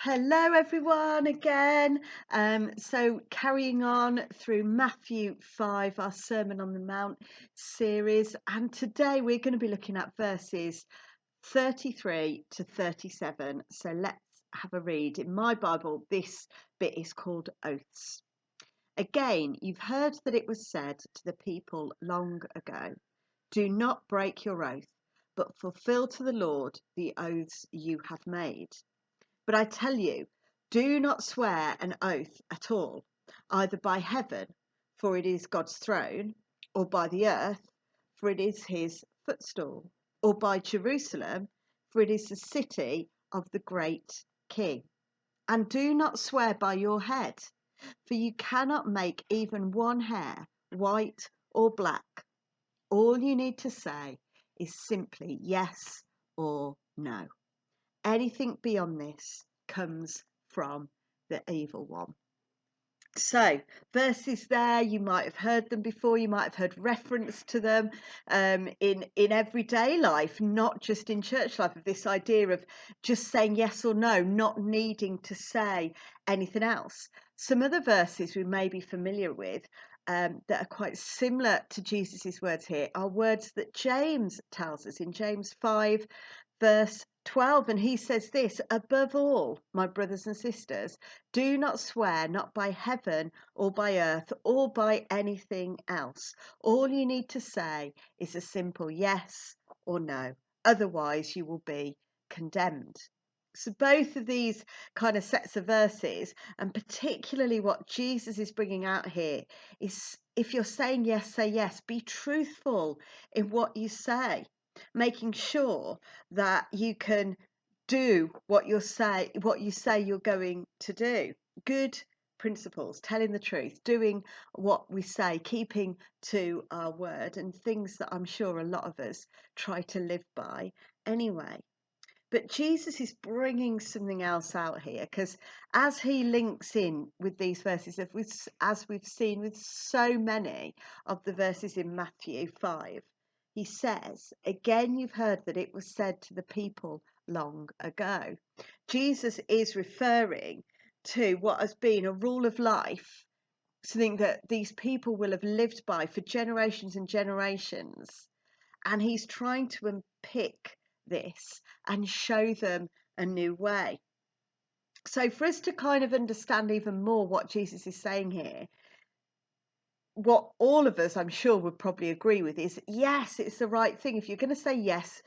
Hello everyone again. So carrying on through Matthew 5, our Sermon on the Mount series, and today we're going to be looking at verses 33 to 37. So let's have a read. In my Bible, this bit is called Oaths. Again, you've heard that it was said to the people long ago, do not break your oath, but fulfill to the Lord the oaths you have made. But I tell you, do not swear an oath at all, either by heaven, for it is God's throne, or by the earth, for it is his footstool, or by Jerusalem, for it is the city of the great King. And do not swear by your head, for you cannot make even one hair white or black. All you need to say is simply yes or no. Anything beyond this comes from the evil one. So verses there, you might have heard them before, you might have heard reference to them in everyday life, not just in church life, of this idea of just saying yes or no, not needing to say anything else. Some other verses we may be familiar with that are quite similar to Jesus's words here are words that James tells us in James 5 verse 12, and he says this: above all, my brothers and sisters, do not swear, not by heaven or by earth or by anything else. All you need to say is a simple yes or no. Otherwise, you will be condemned. So both of these kind of sets of verses, and particularly what Jesus is bringing out here, is if you're saying yes, say yes. Be truthful in what you say, making sure that you can do what you say you're going to do. Good principles, telling the truth, doing what we say, keeping to our word, and things that I'm sure a lot of us try to live by anyway. But Jesus is bringing something else out here, because as he links in with these verses, as we've seen with so many of the verses in Matthew 5, he says, again, you've heard that it was said to the people long ago. Jesus is referring to what has been a rule of life, something that these people will have lived by for generations and generations. And he's trying to unpick this and show them a new way. So for us to kind of understand even more what Jesus is saying here, what all of us, I'm sure, would probably agree with is, yes, it's the right thing. If you're going to say yes,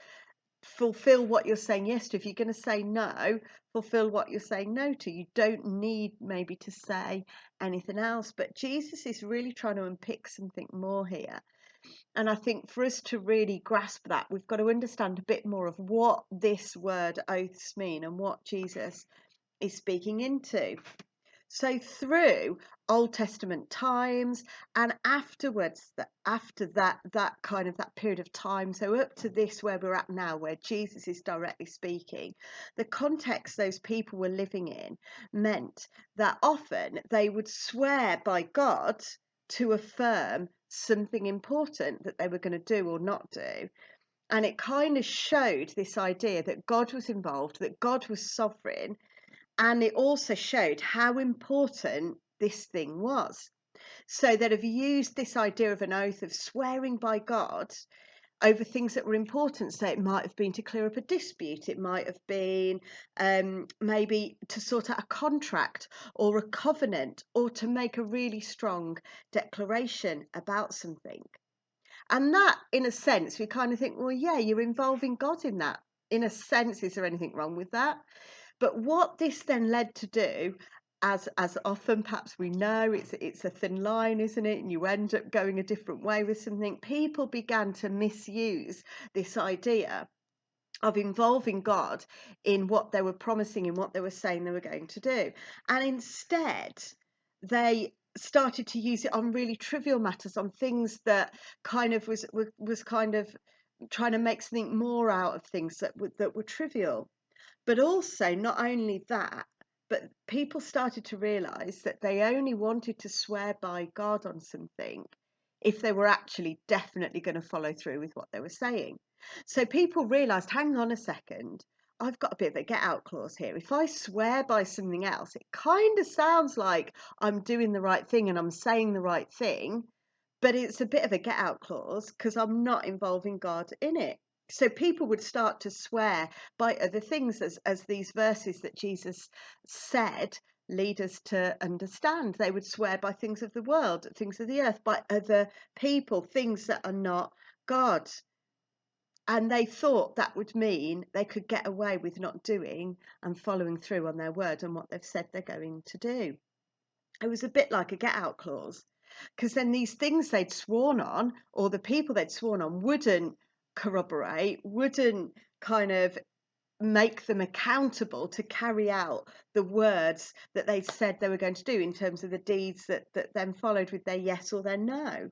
fulfill what you're saying yes to. If you're going to say no, fulfill what you're saying no to. You don't need maybe to say anything else. But Jesus is really trying to unpick something more here. And I think for us to really grasp that, we've got to understand a bit more of what this word oaths mean and what Jesus is speaking into. So through Old Testament times and afterwards, after that period of time, so up to this where we're at now, where Jesus is directly speaking, the context those people were living in meant that often they would swear by God to affirm something important that they were going to do or not do. And it kind of showed this idea that God was involved, that God was sovereign, and it also showed how important this thing was. So they'd have used this idea of an oath of swearing by God over things that were important. So it might have been to clear up a dispute. It might have been maybe to sort out a contract or a covenant, or to make a really strong declaration about something. And that, in a sense, we kind of think, well, yeah, you're involving God in that. In a sense, is there anything wrong with that? But what this then led to do, as often perhaps we know, it's a thin line, isn't it? And you end up going a different way with something. People began to misuse this idea of involving God in what they were promising, in what they were saying they were going to do. And instead, they started to use it on really trivial matters, on things that kind of was kind of trying to make something more out of things that were trivial. But also, not only that, but people started to realise that they only wanted to swear by God on something if they were actually definitely going to follow through with what they were saying. So people realised, hang on a second, I've got a bit of a get out clause here. If I swear by something else, it kind of sounds like I'm doing the right thing and I'm saying the right thing, but it's a bit of a get out clause because I'm not involving God in it. So people would start to swear by other things, as these verses that Jesus said lead us to understand. They would swear by things of the world, things of the earth, by other people, things that are not God. And they thought that would mean they could get away with not doing and following through on their word and what they've said they're going to do. It was a bit like a get out clause, because then these things they'd sworn on, or the people they'd sworn on, wouldn't corroborate, wouldn't kind of make them accountable to carry out the words that they said they were going to do in terms of the deeds that then followed with their yes or their no.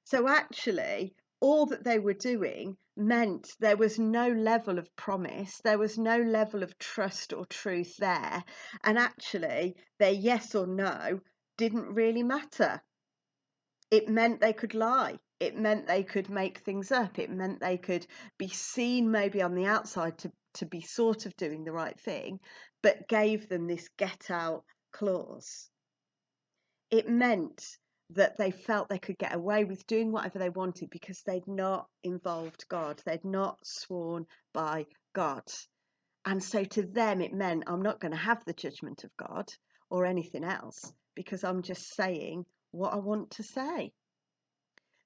So actually, all that they were doing meant there was no level of promise, there was no level of trust or truth there. And actually, their yes or no didn't really matter. It meant they could lie. It meant they could make things up. It meant they could be seen maybe on the outside to be sort of doing the right thing, but gave them this get out clause. It meant that they felt they could get away with doing whatever they wanted because they'd not involved God, they'd not sworn by God. And so to them, it meant I'm not going to have the judgment of God or anything else because I'm just saying what I want to say.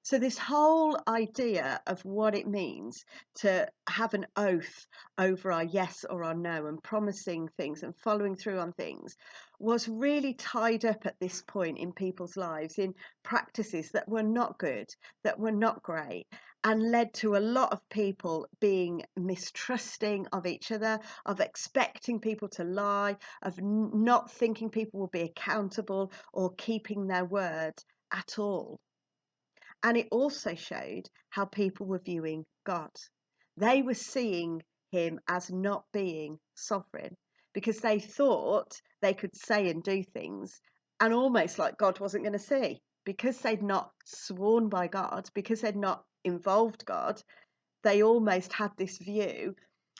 So, this whole idea of what it means to have an oath over our yes or our no and promising things and following through on things was really tied up at this point in people's lives in practices that were not good, that were not great, and led to a lot of people being mistrusting of each other, of expecting people to lie, of not thinking people will be accountable or keeping their word at all. And it also showed how people were viewing God. They were seeing him as not being sovereign because they thought they could say and do things and almost like God wasn't going to see. Because they'd not sworn by God, because they'd not involved God, they almost had this view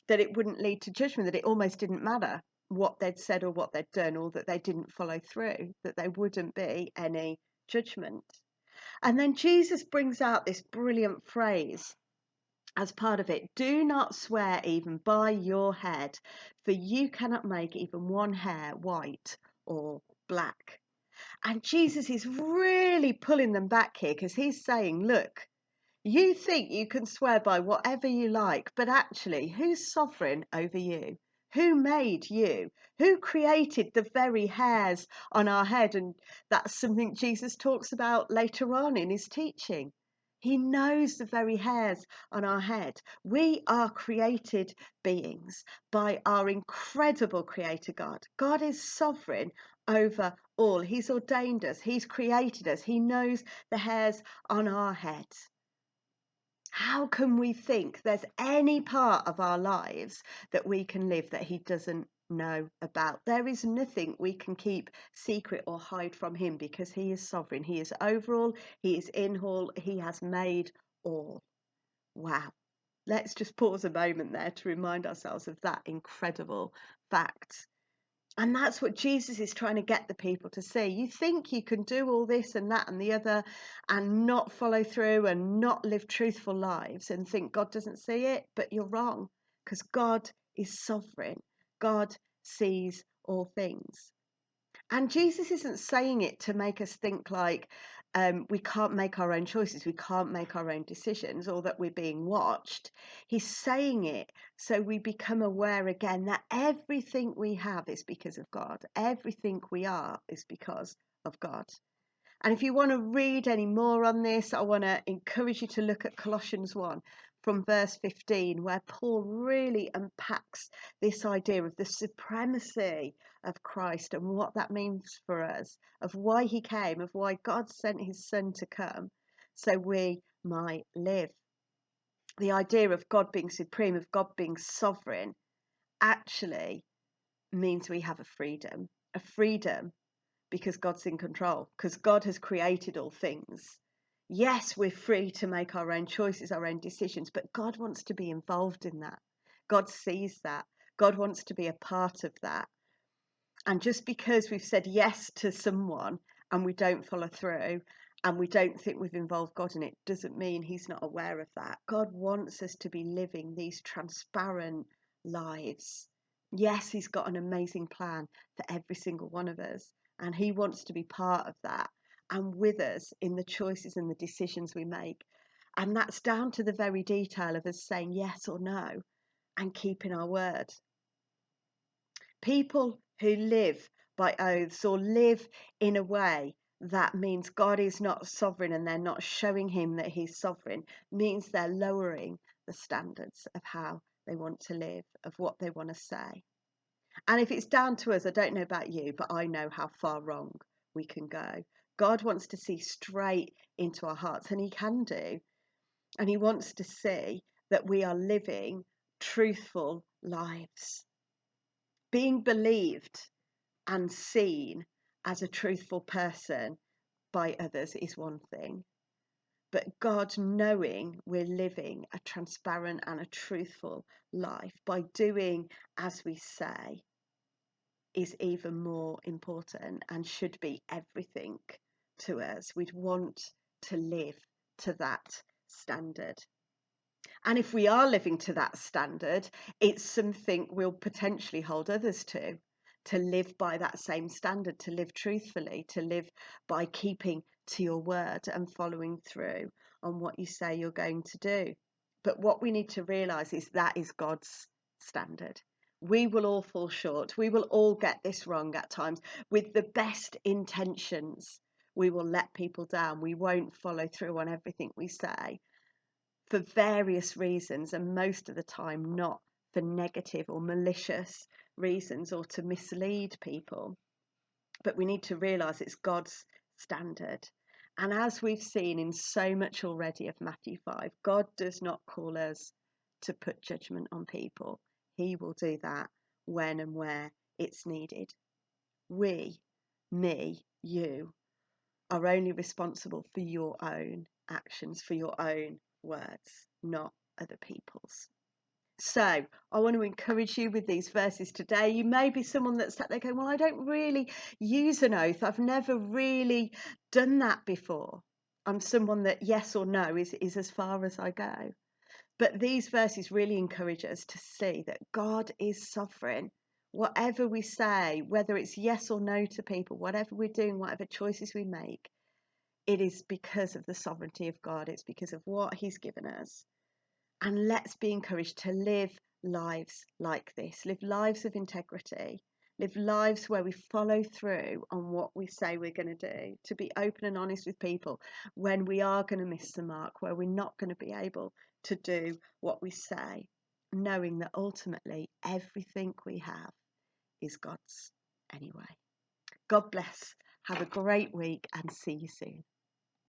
that it wouldn't lead to judgment, that it almost didn't matter what they'd said or what they'd done or that they didn't follow through, that there wouldn't be any judgment. And then Jesus brings out this brilliant phrase as part of it: do not swear even by your head, for you cannot make even one hair white or black. And Jesus is really pulling them back here because he's saying, look, you think you can swear by whatever you like, but actually, who's sovereign over you? Who made you? Who created the very hairs on our head? And that's something Jesus talks about later on in his teaching. He knows the very hairs on our head. We are created beings by our incredible creator God. God is sovereign over all. He's ordained us. He's created us. He knows the hairs on our heads. How can we think there's any part of our lives that we can live that he doesn't know about? There is nothing we can keep secret or hide from him because he is sovereign. He is over all, he is in all, he has made all. Wow. Let's just pause a moment there to remind ourselves of that incredible fact. And that's what Jesus is trying to get the people to see. You think you can do all this and that and the other and not follow through and not live truthful lives and think God doesn't see it, but you're wrong because God is sovereign. God sees all things. And Jesus isn't saying it to make us think like we can't make our own choices, we can't make our own decisions, or that we're being watched. He's saying it so we become aware again that everything we have is because of God. Everything we are is because of God. And if you want to read any more on this, I want to encourage you to look at Colossians 1 from verse 15, where Paul really unpacks this idea of the supremacy of Christ and what that means for us, of why he came, of why God sent his son to come so we might live. The idea of God being supreme, of God being sovereign, actually means we have a freedom because God's in control, because God has created all things. Yes, we're free to make our own choices, our own decisions, but God wants to be involved in that. God sees that. God wants to be a part of that. And just because we've said yes to someone and we don't follow through and we don't think we've involved God in it, doesn't mean he's not aware of that. God wants us to be living these transparent lives. Yes, he's got an amazing plan for every single one of us, and he wants to be part of that and with us in the choices and the decisions we make. And that's down to the very detail of us saying yes or no and keeping our word. People who live by oaths or live in a way that means God is not sovereign and they're not showing him that he's sovereign means they're lowering the standards of how they want to live, of what they want to say. And if it's down to us, I don't know about you, but I know how far wrong we can go. God wants to see straight into our hearts, and he can do. And he wants to see that we are living truthful lives. Being believed and seen as a truthful person by others is one thing. But God knowing we're living a transparent and a truthful life by doing as we say is even more important and should be everything to us. We'd want to live to that standard. And if we are living to that standard, it's something we'll potentially hold others to live by that same standard, to live truthfully, to live by keeping to your word and following through on what you say you're going to do. But what we need to realise is that is God's standard. We will all fall short. We will all get this wrong at times. With the best intentions, we will let people down. We won't follow through on everything we say for various reasons, and most of the time not for negative or malicious reasons or to mislead people. But we need to realise it's God's standard. And as we've seen in so much already of Matthew 5, God does not call us to put judgment on people. He will do that when and where it's needed. We, me, you, are only responsible for your own actions, for your own words, not other people's. So I want to encourage you with these verses today. You may be someone that's sat there going, well, I don't really use an oath. I've never really done that before. I'm someone that yes or no is as far as I go. But these verses really encourage us to see that God is sovereign. Whatever we say, whether it's yes or no to people, whatever we're doing, whatever choices we make, it is because of the sovereignty of God. It's because of what he's given us. And let's be encouraged to live lives like this, live lives of integrity, live lives where we follow through on what we say we're going to do, to be open and honest with people when we are going to miss the mark, where we're not going to be able to do what we say, knowing that ultimately everything we have is God's anyway. God bless. Have a great week and see you soon.